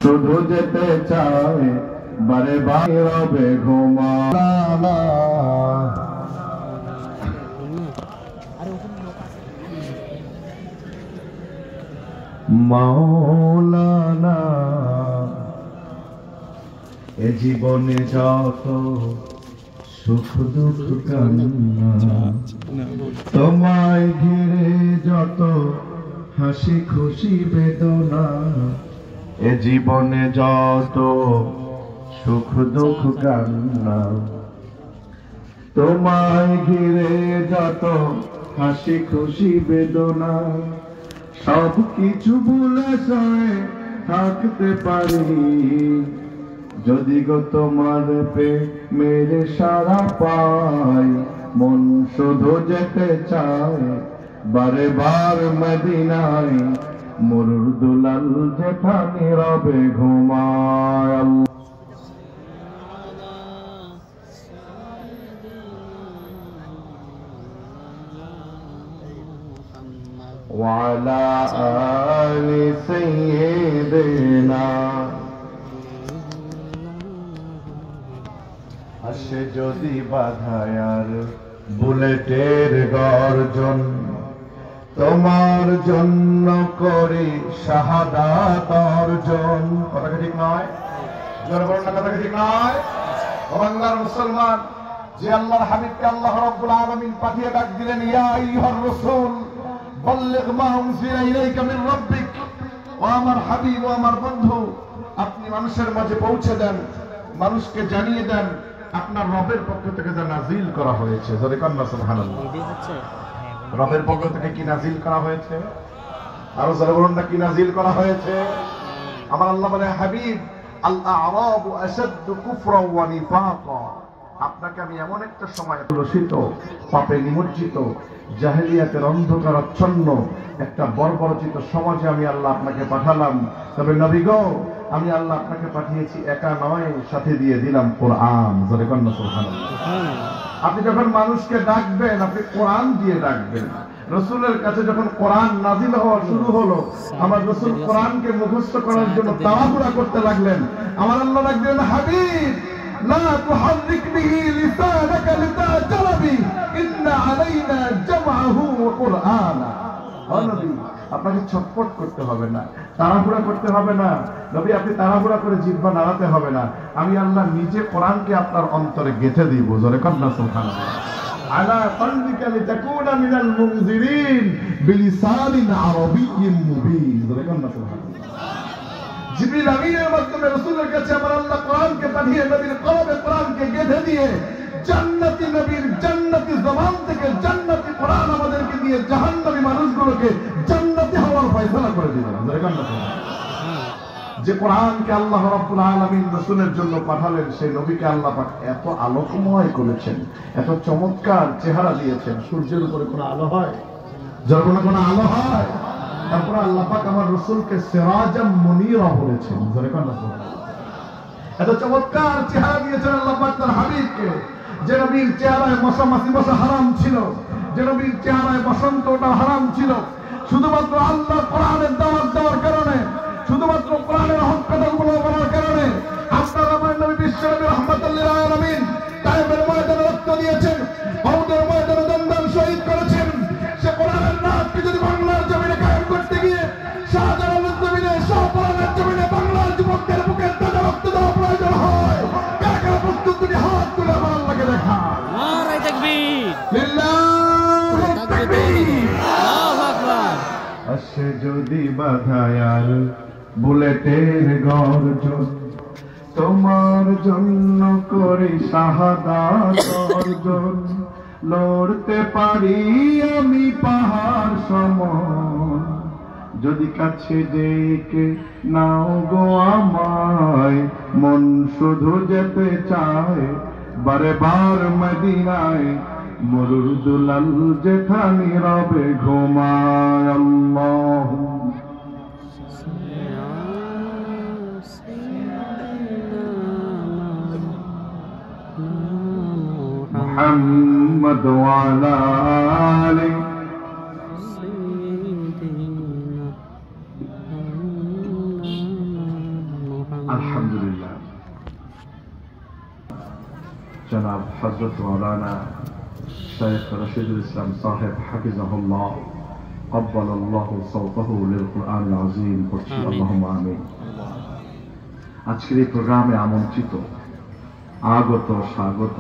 শুধু যেতে চায় বারে বারে রবে ঘুমা মাওলানা এ জীবনে যত সুখ দুঃখ কান্না তোমায় ঘিরে যত হাসি খুশি বেদনা এ জীবনে যত সুখ দুঃখ কান্না তোমায় ঘিরে যত হাসি খুশি বেদনা সব কিছু ভুলে সয়ে থাকতে পারি যদি গো তোমার মেরে সারা পাই মন শুধু যেতে চায় বারে বার মদিনায় মরুর দুলাল যেখানে রবে ঘুমায় وعلى آل سيدنا আসে যদি বাধায়ার বুলেটের গর্জন তোমার জন্য করি শাহাদাত অর্জন কথা ঠিক নয় জোরে বলুন না কথা ঠিক নয় ও বাংলার মুসলমান যে আল্লাহর হাবিবকে আল্লাহ রাব্বুল আলামিন পাঠিয়ে ডাক দিলেন ইয়া আইয়ুহার রাসূল বল্লিগ মা উনজিলা ইলাইকা মিন রাব্বিক ও আমার হাবিব ও আমার বন্ধু আপনি মানুষের মাঝে পৌঁছে দেন মানুষকে জানিয়ে দেন আপনার রবের পক্ষ থেকে যা নাজিল করা হয়েছে জোরে কান্না সুবহানাল্লাহ রবের পক্ষ থেকে কি নাজিল করা হয়েছে আরো জোরে বলুন না কি নাজিল করা হয়েছে আমার আল্লাহ বলে হাবিব আল আ'রাবু আশাদ্দু কুফরা ওয়া নিফাকা আপনাকে আমি এমন একটা সময় লসিত পাপে নিমজ্জিত জাহেলিয়াতের অন্ধকারাচ্ছন্ন একটা বর্বরচিত সমাজে আমি আল্লাহ আপনাকে পাঠালাম তবে নবী গো আমি আল্লাহ আপনাকে পাঠিয়েছি একা নয় সাথে দিয়ে দিলাম কোরআন জোরে কান্না সুবহানাল্লাহ আপনি যখন মানুষকে ডাকবেন আপনি কোরআন দিয়ে ডাকবেন রাসূলের কাছে যখন কোরআন নাযিল হওয়া শুরু হলো আমার রাসূল কোরআনকে মুখস্থ করার জন্য তাড়াহুড়া করতে লাগলেন আমার আল্লাহ ডাকলেন হাবিব লা তুহাররিক বিহি লিসানাকা লিতাজালা বিহি ইন্না আলাইনা জামআহু ওয়া কুরআনা নবী আপনাকে ছটফট করতে হবে না তাড়াহুড়া করতে হবে না নবী আপনি তাড়াহুড়া করে জিহ্বা নাড়াতে হবে না আমি আল্লাহ নিজে কোরআনকে আপনার অন্তরে গেঁথে দিব জোরে কান্না সুবহানাল্লাহ আলা কলবিকা লিতাকুনা মিনাল মুনজিরিন বিলিসানিন আরাবিয়্যিন মুবিন জোরে কান্না সুবহানাল্লাহ জিবরিল আমিনের মাধ্যমে রাসূলের কাছে আমার আল্লাহ কোরআনকে পাঠিয়ে নবীর কলবে কোরআনকে গেঁথে দিয়ে জান্নাতি নবীর জান্নাতি জবান থেকে জান্নাতি কোরআন আমাদেরকে দিয়ে জাহান্নামী মানুষগুলোকে জান্নাতি হওয়ার ফয়সালা করে দিলেন জোরে কান্না সুবহানাল্লাহ যে কোরআনকে আল্লাহ রাব্বুল আলামিন রাসূলের জন্য পাঠালেন সেই নবীকে আল্লাহ পাক এত আলোকময় করেছেন এত চমৎকার চেহারা দিয়েছেন সূর্যের উপরে কোনো আলো হয় যখন কোনো আলো হয় তারপর আল্লাহ পাক আমার রাসূলকে সিরাজাম মুনীরা বলেছেন জোরে কান্না সুবহানাল্লাহ এত চমৎকার চেহারা দিয়েছেন আল্লাহ পাক তার হাবিবকে যে নবীর চেহারায় মশা মাছি বসা হারাম ছিল যে নবীর চেহারায় বসন্ত ওঠা হারাম ছিল শুধুমাত্র আল্লাহ কোরআনের দাওয়াত দেওয়ার কারণে শুধুমাত্র কোরআনের হক কথাগুলো বলার কারণে আপনার আমার নবী বিশ্বনবী রাহমাতুল লিল আলামিন তায়েফের ময়দানে রক্ত দিয়েছেন উহুদের ময়দানে দমদাম শহীদ করেছেন সে কোরআনের রাতকে যদি বাংলার জমিনে কায়েম করতে গিয়ে শাহজালালের জমিনে শাহপুরানের জমিনে বাংলার যুবকদের বুকে তাজা রক্ত দেওয়া প্রয়োজন হয় কারা প্রস্তুত তুমি হাত তুলে আমার আল্লাহকে দেখা নারায়ে তাকবীর লিল্লাহু তাকবীর আল্লাহু আকবার আসে যদি বাধায়ার বুলেটের গর্জন তোমার জন্য করি শাহাদাত অর্জন লড়তে পারি আমি পাহাড় সমান যদি কাছে ডেকে নাও গো আমায় মন শুধু যেতে চায় বারে বার মদিনায় মরুর দুলাল যেখানে রবে ঘুমায় আল্লাহ محمد وعلى آله আলহামদুলিল্লাহ। জনাব হযরত মাওলানা শাইখ রশিদুল ইসলাম সাহেব হাফিজাহুল্লাহ ক্বাব্বালাল্লাহু সাওতাহু লিল কুরআনিল আযীম, পড়ছি আল্লাহুম্মা আমিন। আজকের এই প্রোগ্রামে আমন্ত্রিত আগত স্বাগত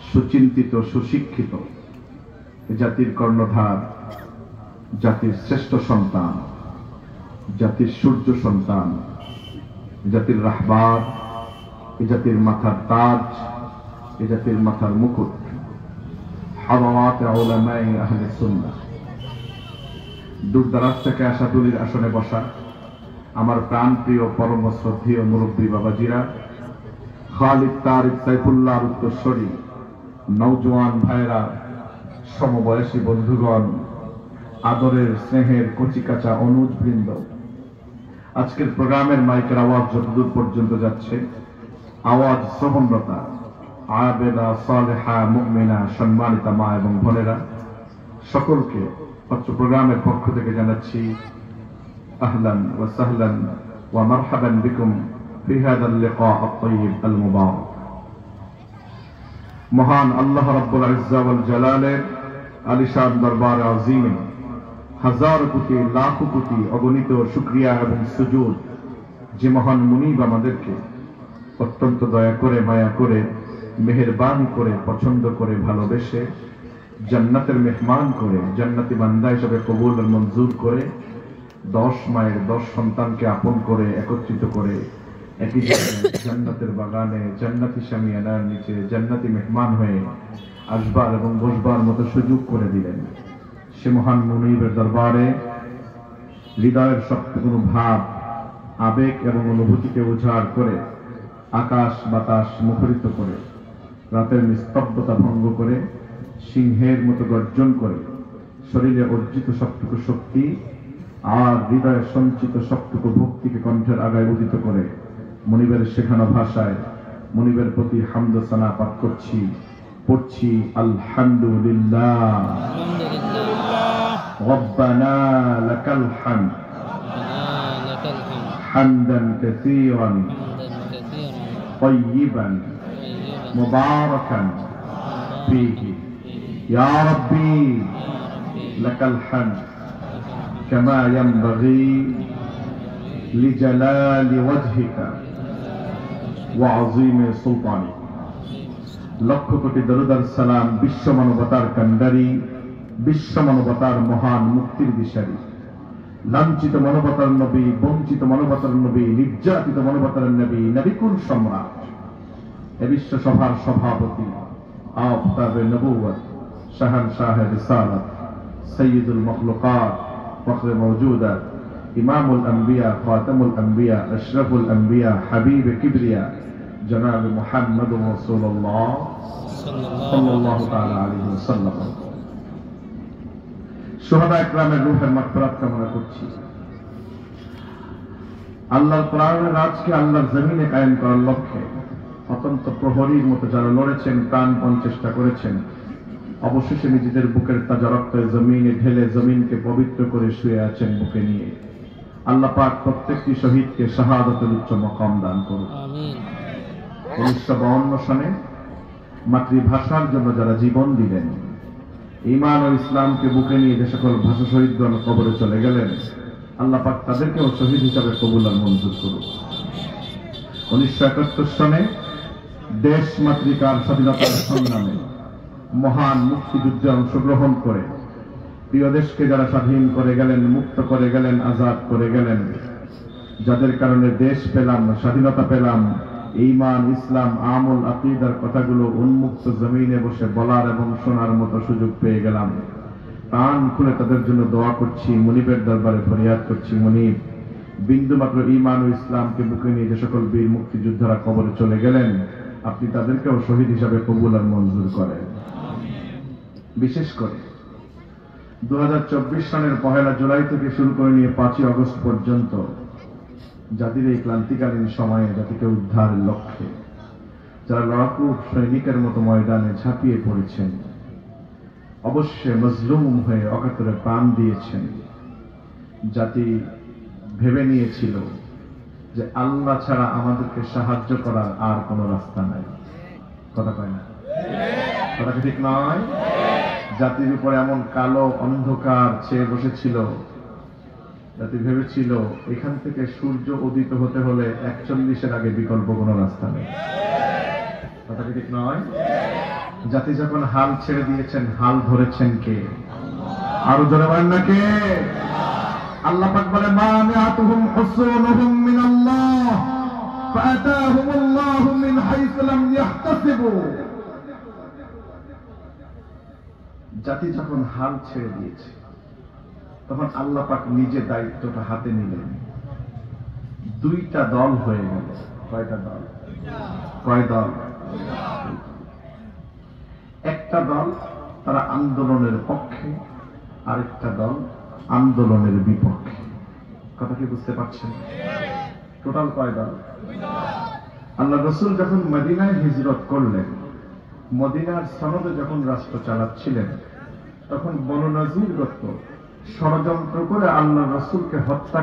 সুচিন্তিত সুশিক্ষিত জাতির কর্ণধার, জাতির শ্রেষ্ঠ সন্তান, জাতির সূর্য সন্তান, জাতির রাহবার, এ জাতির মাথার তাজ, এ জাতির মাথার মুকুট, হাওয়াত উলামায়ে আহলে সুন্নাহ, দূর দারাজ থেকে আসা দুলির আসনে বসা আমার প্রাণপ্রিয় পরম শ্রদ্ধেয় মুরব্বী বাবাজিরা, খালিদ তারিক সাইফুল্লাহ উত্তরস্বরী, নওজোয়ান ভাইরা, সমবয়সী বন্ধুগণ, আদরের স্নেহের কচিকাচা অনুজ বৃন্দ, আজকের প্রোগ্রামের মাইকের আওয়াজ যতদূর পর্যন্ত যাচ্ছে, আওয়াজ শ্রবণরতা আবেদা সালেহা মুমিনা সম্মানিতা মা এবং বোনেরা, সকলকে অত্র প্রোগ্রামের পক্ষ থেকে জানাচ্ছি আহলান ওয়া সাহলান ওয়া মারহাবান বিকুম ফি হাযাল লিকা আত-তাইয়িব আল মুবারাক। মহান আল্লাহ রাব্বুল ইজ্জা ওয়াল জালালের আলিশান দরবার আযীমে হাজার কোটি লাখ কোটি অগণিত শুকরিয়া এবং সুজুদ যে মহান মুনিব আমাদেরকে অত্যন্ত দয়া করে, মায়া করে, মেহেরবানি করে, পছন্দ করে, ভালোবেসে জান্নাতের মেহমান করে, জান্নাতি বান্দা হিসেবে কবুল আর মঞ্জুর করে 10 মায়ের 10 সন্তানকে আপন করে একত্রিত করে একই জান্নাতের বাগানে জান্নাতি শামিয়ানার নিচে জান্নাতি মেহমান হয়ে আসবার এবং বসবার মতো সুযোগ করে দিলেন। সে মহান মুনিবের দরবারে হৃদয়ের সবটুকু ভাব, আবেগ এবং অনুভূতিকে উজাড় করে, আকাশ বাতাস মুখরিত করে, রাতের নিস্তব্ধতা ভঙ্গ করে, সিংহের মতো গর্জন করে, শরীরে অর্জিত সবটুকু শক্তি আর হৃদয়ে সঞ্চিত সবটুকু ভক্তিকে কণ্ঠের আগায় উদিত করে মুনিবের শেখানো ভাষায় মুনিবের প্রতি হামদ সানা পাঠ করছি, পড়ছি আলহামদুলিল্লাহ। রব্বানা লাকাল হামদ হামদান কাসীরান طيبا مباركا فيه يا ربي لك الحمد كما ينبغي لجلال وجهك وعظيم سلطانك। লক্ষ কোটি দরুদ আর সালাম বিশ্ব মানবতার কান্ডারি, বিশ্ব মানবতার মহান মুক্তির দিশারি, লাঞ্ছিত মানবতার নবী, বঞ্চিত মানবতার নবী, নির্যাতিত মানবতার নবী, নবিকুল সম্রাট, এ বিশ্ব সভার সভাপতি, আফতাবে নবুওয়াত, শাহনশাহে রিসালাত, সৈয়দুল মখলুকাত, ফখরে মওজুদাত, ইমামুল আম্বিয়া, খাতামুল আম্বিয়া, আশরাফুল আম্বিয়া, হাবিব কিবরিয়া জনাব মুহাম্মদুর রাসূলুল্লাহ সাল্লাল্লাহু তাআলা আলাইহি ওয়াসাল্লাম। শুহাদা ইকরামের রূহের মাগফিরাত কামনা করছি। আল্লাহর কোরআনের রাজকে আল্লাহর জমিনে কায়েম করার লক্ষ্যে অত্যন্ত প্রহরীর মতো যারা লড়েছেন, প্রাণপণ চেষ্টা করেছেন, অবশেষে নিজেদের বুকের তাজা রক্ত জমিনে ঢেলে জমিনকে পবিত্র করে শুয়ে আছেন বুকে নিয়ে। আল্লাহ পাক প্রত্যেকটি শহীদকে শাহাদাতের উচ্চ মাকাম দান করুন। 1952 সনে মাতৃভাষার জন্য যারা জীবন দিলেন, ঈমান ও ইসলামকে বুকে নিয়ে যে সকল ভাষা শহীদগণ কবরে চলে গেলেন, আল্লাহ পাক তাদেরকেও শহীদ হিসাবে কবুল আর মঞ্জুর করুন। 1971 সনে দেশ মাতৃকার স্বাধীনতার সংগ্রামে মহান মুক্তিযুদ্ধে অংশগ্রহণ করে প্রিয় দেশকে যারা স্বাধীন করে গেলেন, মুক্ত করে গেলেন, আজাদ করে গেলেন, যাদের কারণে দেশ পেলাম, স্বাধীনতা পেলাম, ঈমান ইসলাম আমল আকীদার কথাগুলো উন্মুক্ত জমিনে বসে বলার এবং শোনার মতো সুযোগ পেয়ে গেলাম, প্রাণ খুলে তাদের জন্য দোয়া করছি, মুনিবের দরবারে ফরিয়াদ করছি, মুনিব বিন্দুমাত্র ঈমান ও ইসলামকে বুকে নিয়ে যে সকল বীর মুক্তিযোদ্ধারা কবরে চলে গেলেন, আপনি তাদেরকেও শহীদ হিসাবে কবুল আর মঞ্জুর করেন। বিশেষ করে 2024 সনের 1 জুলাই থেকে শুরু করে নিয়ে 5 আগস্ট পর্যন্ত জাতির এই ক্লান্তিকালীন সময়ে জাতিকে উদ্ধারের লক্ষ্যে যারা লড়াকু সৈনিকের মতো ময়দানে ঝাঁপিয়ে পড়েছেন, অবশ্যই মজলুম হয়ে অকাতরে প্রাণ দিয়েছেন। জাতি ভেবে নিয়েছিল যে আল্লাহ ছাড়া আমাদেরকে সাহায্য করার আর কোন রাস্তা নাই। কথা কয় না? কথা কি ঠিক নয়? জাতির উপরে এমন কালো অন্ধকার ছেয়ে বসেছিল, জাতি ভেবেছিল এখান থেকে সূর্য উদিত হতে হলে 41-এর আগে বিকল্প কোন রাস্তা নেই। কথা কি ঠিক নয়? জাতি যখন হাল ছেড়ে দিয়েছেন, হাল ধরেছেন কে? আরো জোরে বলেন না কে? আল্লাহ পাক বলে মানিআতুহুম হুসুনুহুম মিনাল্লাহ ফাআতাহুমুল্লাহু মিন হাইসু লাম ইয়াহতাসিবু। জাতি যখন হাল ছেড়ে দিয়েছে তখন আল্লাহ পাক নিজে দায়িত্বটা হাতে নিলেন। দুইটা দল হয়ে গেল। কয়টা দল? কয় দল? একটা দল তারা আন্দোলনের পক্ষে, আরেকটা দল আন্দোলনের বিপক্ষে। কথা কি বুঝতে পারছেন? টোটাল কয় দল? আল্লাহ রাসূল যখন মদিনায় হিজরত করলেন, মদিনার সনদে যখন রাষ্ট্র চালাচ্ছিলেন, তখন বনু নযীর গোত্র ষড়যন্ত্র করে আল্লাহ রাসূলকে হত্যা